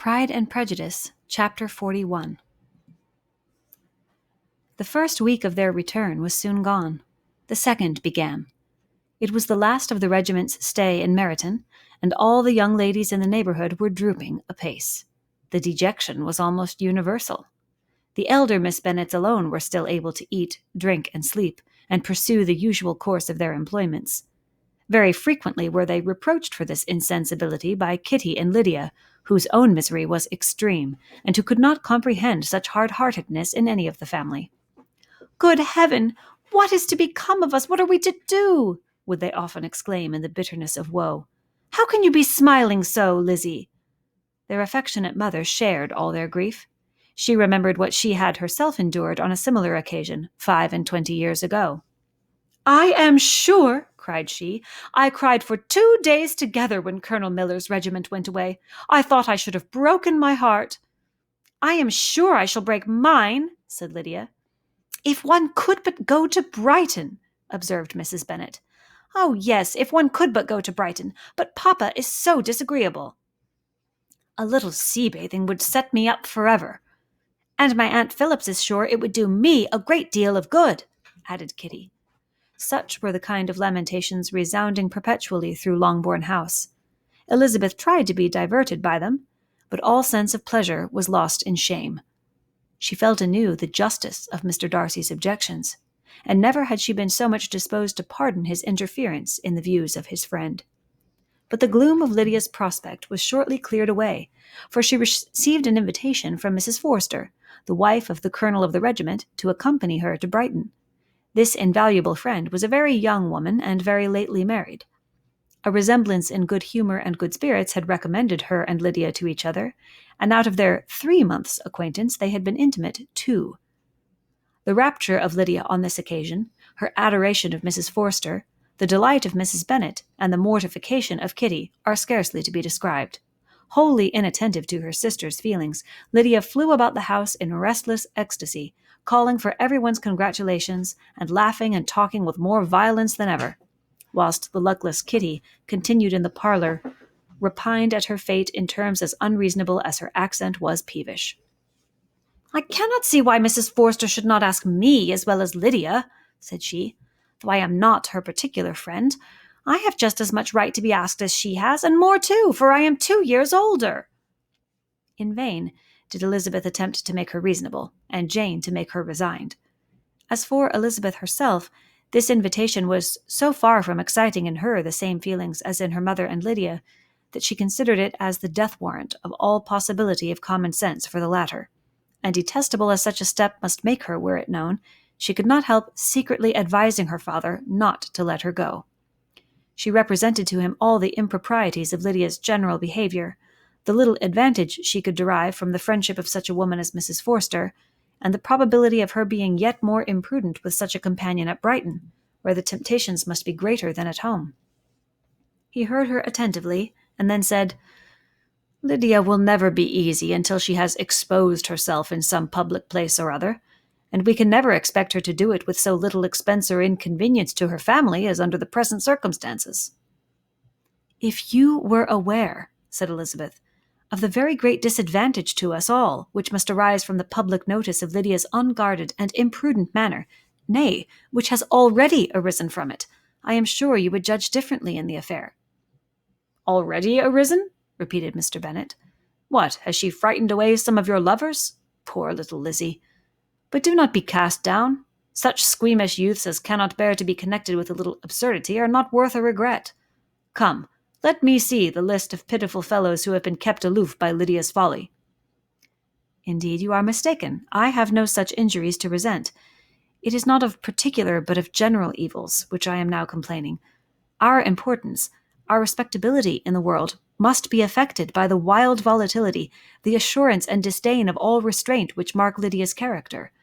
Pride and Prejudice, Chapter 41. The first week of their return was soon gone. The second began. It was the last of the regiment's stay in Meryton, and all the young ladies in the neighbourhood were drooping apace. The dejection was almost universal. The elder Miss Bennets alone were still able to eat, drink, and sleep, and pursue the usual course of their employments. Very frequently were they reproached for this insensibility by Kitty and Lydia, whose own misery was extreme, and who could not comprehend such hard-heartedness in any of the family. "Good heaven! What is to become of us? What are we to do?" would they often exclaim in the bitterness of woe. "How can you be smiling so, Lizzie?" Their affectionate mother shared all their grief. She remembered what she had herself endured on a similar occasion 25 years ago. "I am sure," cried she, "I cried for 2 days together when Colonel Miller's regiment went away. I thought I should have broken my heart." "I am sure I shall break mine," said Lydia. "If one could but go to Brighton," observed Mrs. Bennet. "Oh, yes, if one could but go to Brighton, but Papa is so disagreeable." "A little sea-bathing would set me up forever." "And my Aunt Phillips is sure it would do me a great deal of good," added Kitty. Such were the kind of lamentations resounding perpetually through Longbourn House. Elizabeth tried to be diverted by them, but all sense of pleasure was lost in shame. She felt anew the justice of Mr. Darcy's objections, and never had she been so much disposed to pardon his interference in the views of his friend. But the gloom of Lydia's prospect was shortly cleared away, for she received an invitation from Mrs. Forster, the wife of the colonel of the regiment, to accompany her to Brighton. This invaluable friend was a very young woman and very lately married. A resemblance in good humour and good spirits had recommended her and Lydia to each other, and out of their 3 months' acquaintance they had been intimate 2. The rapture of Lydia on this occasion, her adoration of Mrs. Forster, the delight of Mrs. Bennet, and the mortification of Kitty are scarcely to be described. Wholly inattentive to her sister's feelings, Lydia flew about the house in restless ecstasy, calling for everyone's congratulations, and laughing and talking with more violence than ever, whilst the luckless Kitty continued in the parlour, repined at her fate in terms as unreasonable as her accent was peevish. "I cannot see why Mrs. Forster should not ask me as well as Lydia," said she. "Though I am not her particular friend, I have just as much right to be asked as she has, and more too, for I am 2 years older." In vain did Elizabeth attempt to make her reasonable, and Jane to make her resigned. As for Elizabeth herself, this invitation was so far from exciting in her the same feelings as in her mother and Lydia, that she considered it as the death warrant of all possibility of common sense for the latter, and detestable as such a step must make her were it known, she could not help secretly advising her father not to let her go. She represented to him all the improprieties of Lydia's general behaviour, the little advantage she could derive from the friendship of such a woman as Mrs. Forster, and the probability of her being yet more imprudent with such a companion at Brighton, where the temptations must be greater than at home. He heard her attentively, and then said, "Lydia will never be easy until she has exposed herself in some public place or other, and we can never expect her to do it with so little expense or inconvenience to her family as under the present circumstances." "If you were aware," said Elizabeth, "of the very great disadvantage to us all which must arise from the public notice of Lydia's unguarded and imprudent manner, nay, which has already arisen from it, I am sure you would judge differently in the affair." "Already arisen?" repeated Mr. Bennet. "What, has she frightened away some of your lovers? Poor little Lizzie! But do not be cast down. Such squeamish youths as cannot bear to be connected with a little absurdity are not worth a regret. Come, let me see the list of pitiful fellows who have been kept aloof by Lydia's folly." "Indeed, you are mistaken. I have no such injuries to resent. It is not of particular but of general evils which I am now complaining. Our importance, our respectability in the world, must be affected by the wild volatility, the assurance and disdain of all restraint which mark Lydia's character.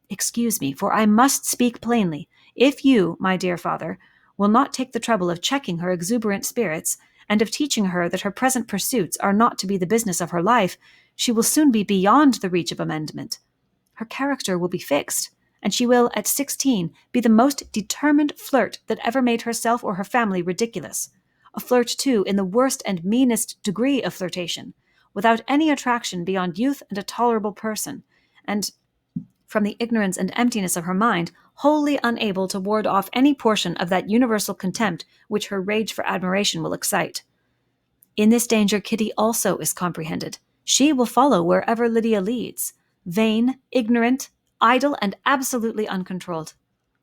Excuse me, for I must speak plainly. If you, my dear father, will not take the trouble of checking her exuberant spirits, and of teaching her that her present pursuits are not to be the business of her life, she will soon be beyond the reach of amendment. Her character will be fixed, and she will, at 16, be the most determined flirt that ever made herself or her family ridiculous. A flirt, too, in the worst and meanest degree of flirtation, without any attraction beyond youth and a tolerable person, and, from the ignorance and emptiness of her mind, wholly unable to ward off any portion of that universal contempt which her rage for admiration will excite. In this danger Kitty also is comprehended. She will follow wherever Lydia leads, vain, ignorant, idle, and absolutely uncontrolled.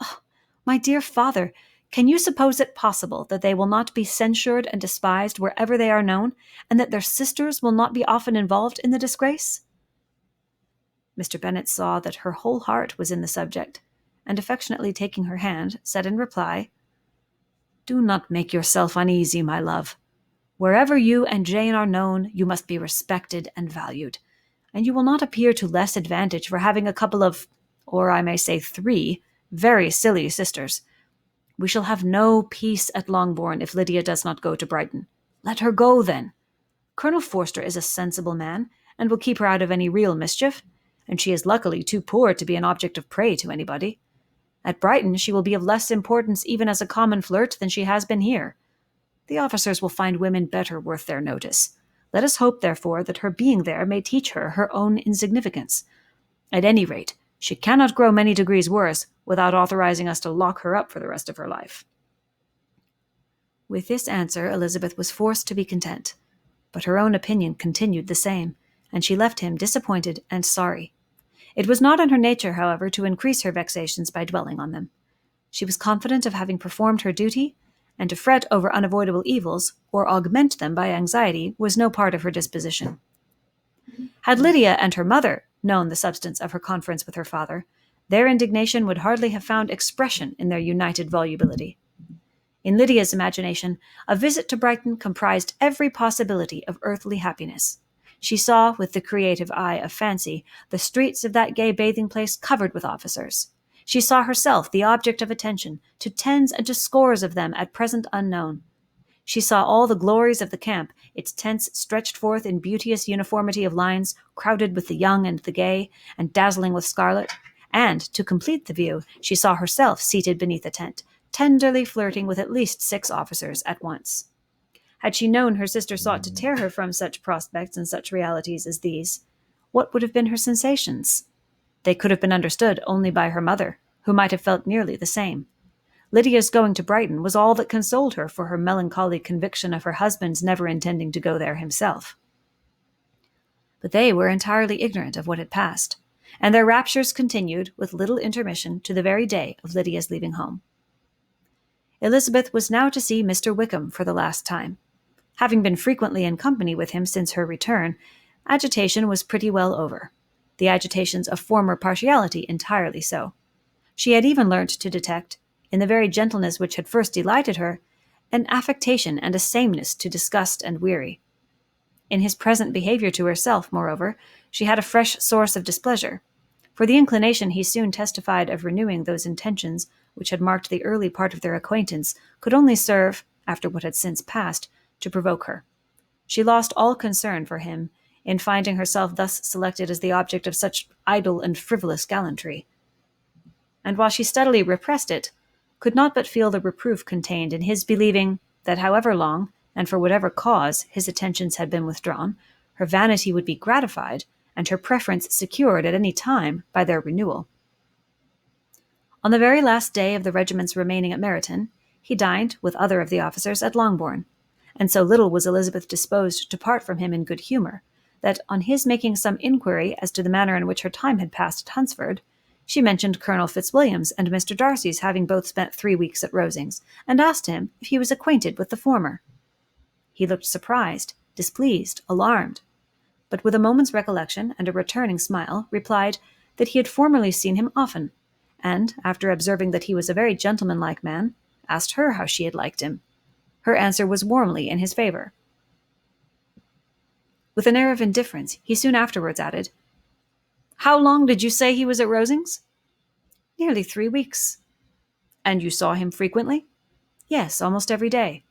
Oh, my dear father, can you suppose it possible that they will not be censured and despised wherever they are known, and that their sisters will not be often involved in the disgrace? Mr. Bennet saw that her whole heart was in the subject, and affectionately taking her hand, said in reply, "Do not make yourself uneasy, my love. Wherever you and Jane are known, you must be respected and valued, and you will not appear to less advantage for having a couple of, or I may say 3, very silly sisters. We shall have no peace at Longbourn if Lydia does not go to Brighton. Let her go, then. Colonel Forster is a sensible man, and will keep her out of any real mischief, and she is luckily too poor to be an object of prey to anybody. At Brighton she will be of less importance even as a common flirt than she has been here. The officers will find women better worth their notice. Let us hope, therefore, that her being there may teach her her own insignificance. At any rate, she cannot grow many degrees worse without authorizing us to lock her up for the rest of her life." With this answer Elizabeth was forced to be content, but her own opinion continued the same, and she left him disappointed and sorry. It was not in her nature, however, to increase her vexations by dwelling on them. She was confident of having performed her duty, and to fret over unavoidable evils, or augment them by anxiety, was no part of her disposition. Had Lydia and her mother known the substance of her conference with her father, their indignation would hardly have found expression in their united volubility. In Lydia's imagination, a visit to Brighton comprised every possibility of earthly happiness. She saw, with the creative eye of fancy, the streets of that gay bathing-place covered with officers. She saw herself the object of attention to tens and to scores of them at present unknown. She saw all the glories of the camp, its tents stretched forth in beauteous uniformity of lines, crowded with the young and the gay, and dazzling with scarlet, and, to complete the view, she saw herself seated beneath a tent, tenderly flirting with at least 6 officers at once. Had she known her sister sought to tear her from such prospects and such realities as these, what would have been her sensations? They could have been understood only by her mother, who might have felt nearly the same. Lydia's going to Brighton was all that consoled her for her melancholy conviction of her husband's never intending to go there himself. But they were entirely ignorant of what had passed, and their raptures continued with little intermission to the very day of Lydia's leaving home. Elizabeth was now to see Mr. Wickham for the last time. Having been frequently in company with him since her return, agitation was pretty well over. The agitations of former partiality entirely so. She had even learnt to detect, in the very gentleness which had first delighted her, an affectation and a sameness to disgust and weary. In his present behaviour to herself, moreover, she had a fresh source of displeasure, for the inclination he soon testified of renewing those intentions which had marked the early part of their acquaintance could only serve, after what had since passed, to provoke her. She lost all concern for him in finding herself thus selected as the object of such idle and frivolous gallantry. And while she steadily repressed it, could not but feel the reproof contained in his believing that however long, and for whatever cause, his attentions had been withdrawn, her vanity would be gratified, and her preference secured at any time by their renewal. On the very last day of the regiment's remaining at Meryton, he dined, with other of the officers, at Longbourn, and so little was Elizabeth disposed to part from him in good humour, that on his making some inquiry as to the manner in which her time had passed at Hunsford, she mentioned Colonel Fitzwilliam's and Mr. Darcy's having both spent 3 weeks at Rosings, and asked him if he was acquainted with the former. He looked surprised, displeased, alarmed, but with a moment's recollection and a returning smile, replied that he had formerly seen him often, and, after observing that he was a very gentlemanlike man, asked her how she had liked him. Her answer was warmly in his favour. With an air of indifference, he soon afterwards added, "How long did you say he was at Rosings?" "Nearly 3 weeks." "And you saw him frequently?" "Yes, almost every day."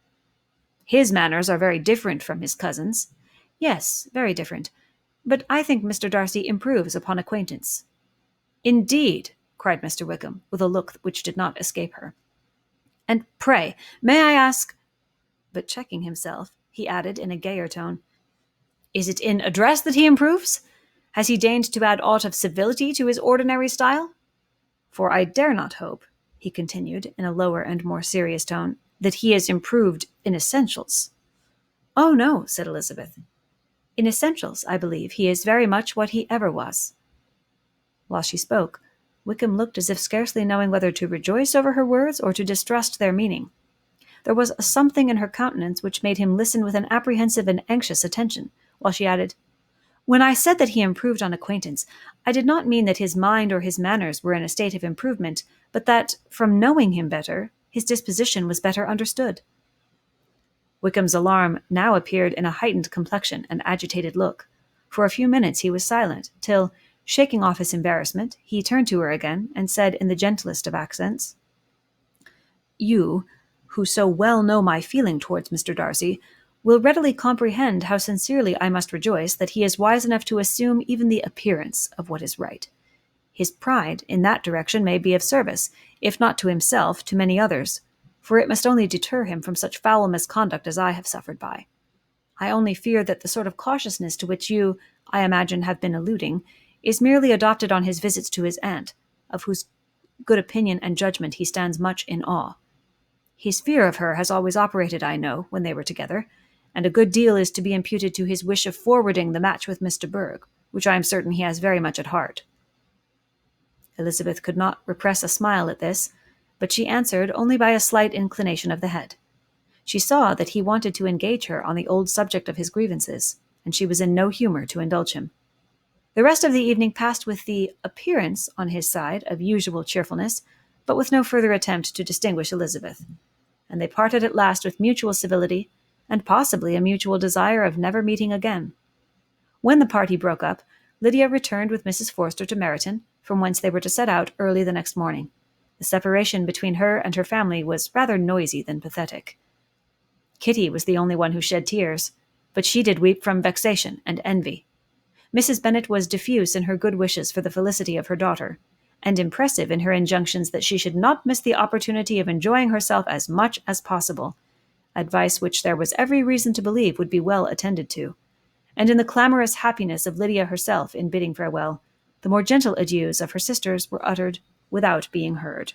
"His manners are very different from his cousin's." "Yes, very different. But I think Mr. Darcy improves upon acquaintance." "Indeed!" cried Mr. Wickham, with a look which did not escape her. "And pray, may I ask—" But checking himself, he added in a gayer tone, Is it in address that he improves? Has he deigned to add aught of civility to his ordinary style? For I dare not hope, he continued, in a lower and more serious tone, that he has improved in essentials. Oh, no, said Elizabeth. In essentials, I believe, he is very much what he ever was. While she spoke, Wickham looked as if scarcely knowing whether to rejoice over her words or to distrust their meaning. There was a something in her countenance which made him listen with an apprehensive and anxious attention, while she added, When I said that he improved on acquaintance, I did not mean that his mind or his manners were in a state of improvement, but that, from knowing him better, his disposition was better understood. Wickham's alarm now appeared in a heightened complexion and agitated look. For a few minutes he was silent, till, shaking off his embarrassment, he turned to her again and said in the gentlest of accents, You, who so well know my feeling towards Mr. Darcy, will readily comprehend how sincerely I must rejoice that he is wise enough to assume even the appearance of what is right. His pride in that direction may be of service, if not to himself, to many others, for it must only deter him from such foul misconduct as I have suffered by. I only fear that the sort of cautiousness to which you, I imagine, have been alluding, is merely adopted on his visits to his aunt, of whose good opinion and judgment he stands much in awe. His fear of her has always operated, I know, when they were together, and a good deal is to be imputed to his wish of forwarding the match with Mr. Berg, which I am certain he has very much at heart. Elizabeth could not repress a smile at this, but she answered only by a slight inclination of the head. She saw that he wanted to engage her on the old subject of his grievances, and she was in no humor to indulge him. The rest of the evening passed with the appearance, on his side, of usual cheerfulness, but with no further attempt to distinguish Elizabeth, and they parted at last with mutual civility, and possibly a mutual desire of never meeting again. When the party broke up, Lydia returned with Mrs. Forster to Meryton, from whence they were to set out early the next morning. The separation between her and her family was rather noisy than pathetic. Kitty was the only one who shed tears, but she did weep from vexation and envy. Mrs. Bennet was diffuse in her good wishes for the felicity of her daughter, and impressive in her injunctions that she should not miss the opportunity of enjoying herself as much as possible, advice which there was every reason to believe would be well attended to. And in the clamorous happiness of Lydia herself in bidding farewell, the more gentle adieus of her sisters were uttered without being heard.